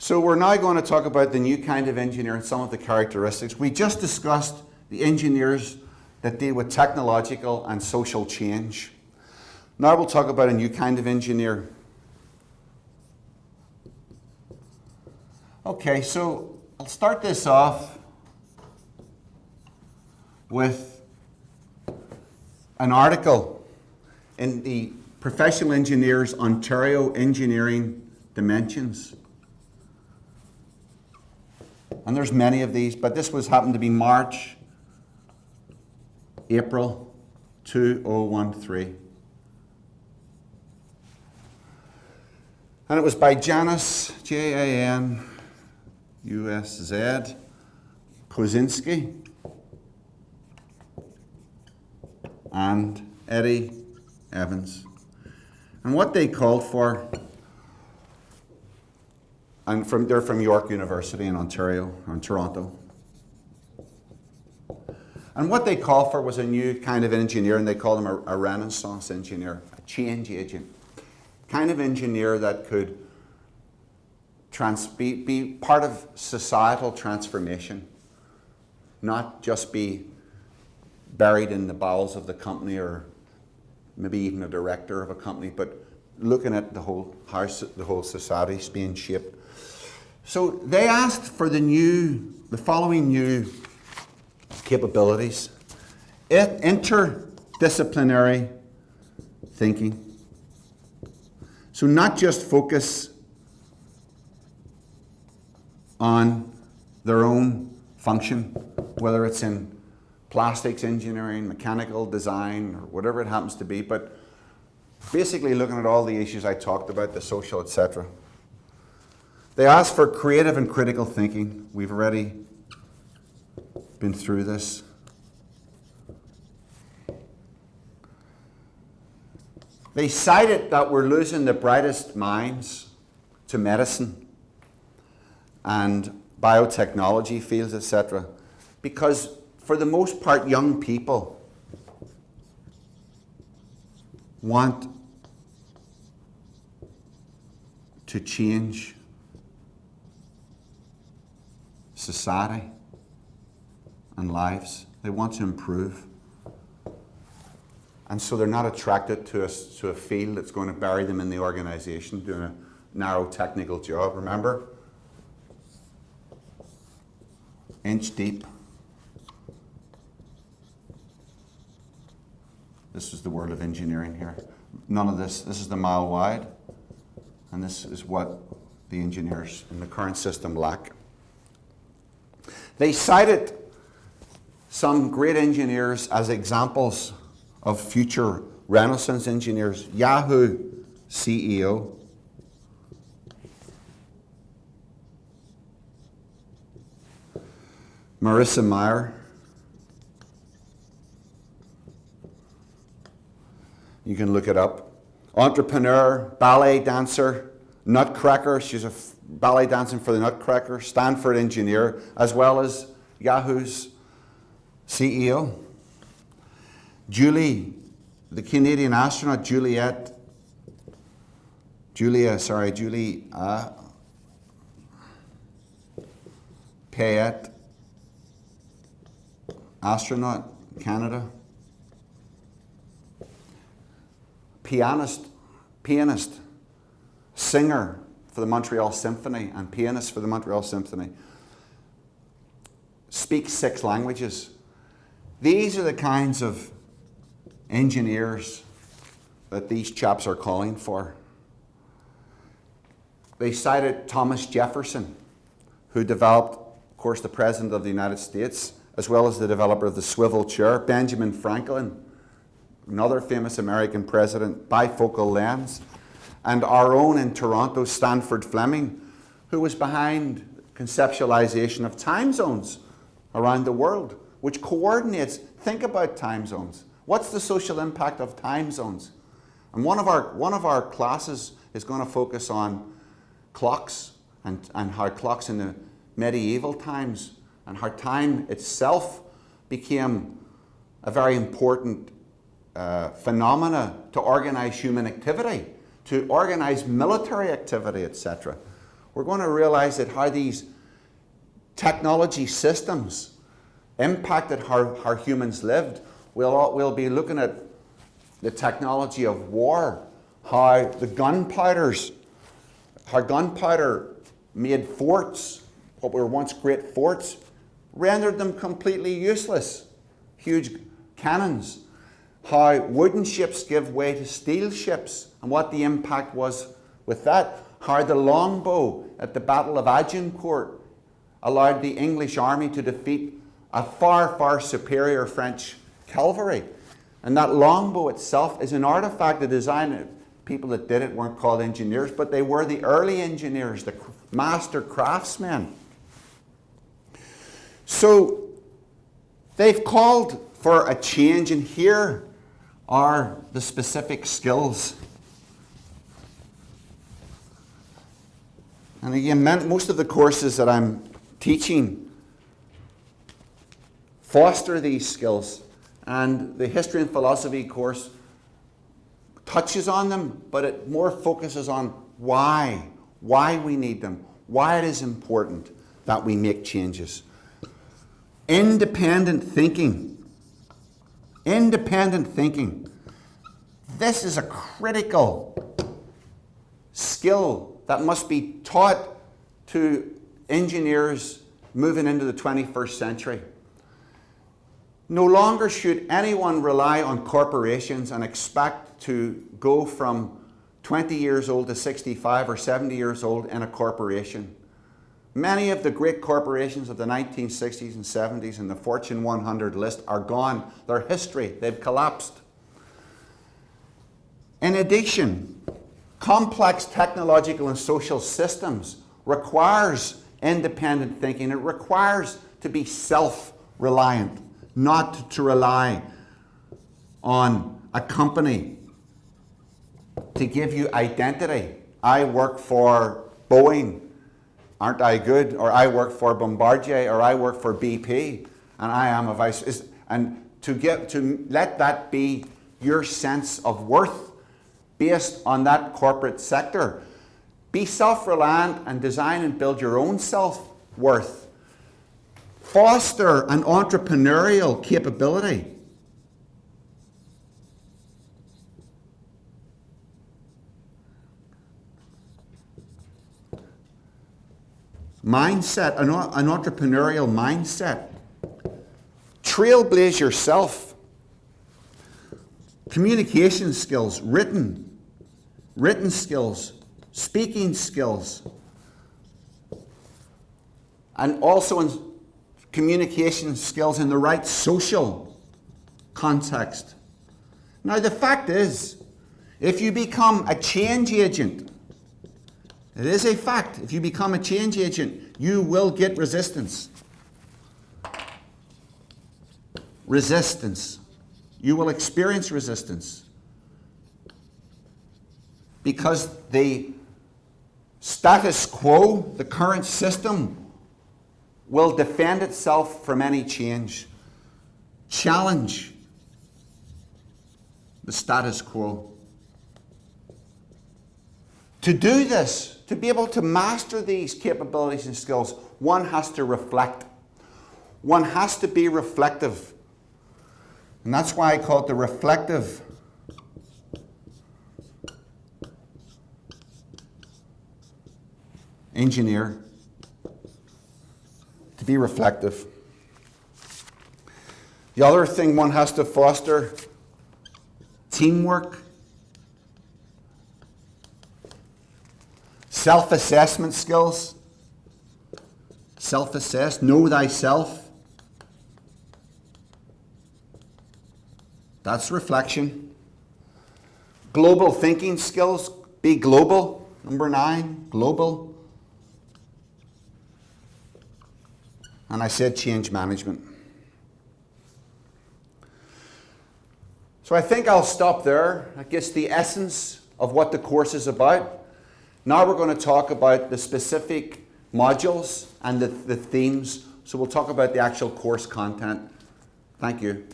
So we're now going to talk about the new kind of engineer and some of the characteristics. We just discussed the engineers that deal with technological and social change. Now we'll talk about a new kind of engineer. Okay, so I'll start this off with an article in the Professional Engineers Ontario Engineering Dimensions. And there's many of these, but this happened to be March, April 2013. And it was by Janusz, Janusz Kozinski and Eddie Evans. And what they called for, and they're from York University in Ontario, or in Toronto. And what they called for was a new kind of engineer, and they called him a Renaissance engineer, a change agent. Kind of engineer that could be part of societal transformation, not just be buried in the bowels of the company or maybe even a director of a company, but looking at the whole house, the whole society is being shaped. So they asked for the following new capabilities: interdisciplinary thinking. So not just focus on their own function, whether it's in plastics engineering, mechanical design, or whatever it happens to be, but basically looking at all the issues I talked about, the social, etc. They asked for creative and critical thinking. We've already been through this. They cited that we're losing the brightest minds to medicine and biotechnology fields, etc., because for the most part, young people want to change society and lives. They want to improve. And so they're not attracted to a field that's going to bury them in the organization doing a narrow technical job. Remember? Inch deep. This is the world of engineering here. None of this. This is the mile wide. And this is what the engineers in the current system lack. They cited some great engineers as examples of future Renaissance engineers. Yahoo CEO, Marissa Mayer. You can look it up. Entrepreneur, ballet dancer, Nutcracker. She's a ballet dancing for the Nutcracker. Stanford engineer, as well as Yahoo's CEO. Julie, the Canadian astronaut, Julie Payette, astronaut, Canada. Pianist, singer for the Montreal Symphony and pianist for the Montreal Symphony. Speaks 6 languages. These are the kinds of engineers that these chaps are calling for. They cited Thomas Jefferson, who developed, of course, the President of the United States, as well as the developer of the swivel chair. Benjamin Franklin, another famous American president, bifocal lens. And our own in Toronto, Stanford Fleming, who was behind conceptualization of time zones around the world, which coordinates. Think about time zones. What's the social impact of time zones? And one of our classes is going to focus on clocks and how clocks in the medieval times and how time itself became a very important phenomena to organize human activity, to organize military activity, etc. We're going to realize that how these technology systems impacted how humans lived. We'll be looking at the technology of war, how gunpowder made forts, what were once great forts, rendered them completely useless. Huge cannons. How wooden ships give way to steel ships, and what the impact was with that. How the longbow at the Battle of Agincourt allowed the English army to defeat a far, far superior French cavalry. And that longbow itself is an artifact, the design. People that did it weren't called engineers, but they were the early engineers, the master craftsmen. So they've called for a change, and here are the specific skills. And again, most of the courses that I'm teaching foster these skills, and the history and philosophy course touches on them, but it more focuses on why we need them, why it is important that we make changes. Independent thinking. Independent thinking. This is a critical skill that must be taught to engineers moving into the 21st century. No longer should anyone rely on corporations and expect to go from 20 years old to 65 or 70 years old in a corporation. Many of the great corporations of the 1960s and 70s and the Fortune 100 list are gone. They're history. They've collapsed. In addition, complex technological and social systems requires independent thinking. It requires to be self-reliant, not to rely on a company to give you identity. I work for Boeing. Aren't I good? Or I work for Bombardier, or I work for BP, and I am a vice. And to let that be your sense of worth based on that corporate sector. Be self-reliant and design and build your own self-worth. Foster an entrepreneurial capability. Mindset, an entrepreneurial mindset. Trailblaze yourself. Communication skills, written skills, speaking skills, and also in communication skills in the right social context. Now the fact is, if you become a change agent, it is a fact, if you become a change agent, you will get resistance. Resistance. You will experience resistance. Because the status quo, the current system, will defend itself from any change. Challenge the status quo. To do this, to be able to master these capabilities and skills, one has to reflect. One has to be reflective. And that's why I call it the reflective engineer. To be reflective. The other thing one has to foster, teamwork. Self-assessment skills. Self-assess, know thyself. That's reflection. Global thinking skills, be global. Number 9, global. And I said change management. So I think I'll stop there. That gets the essence of what the course is about. Now we're going to talk about the specific modules and the themes. So we'll talk about the actual course content. Thank you.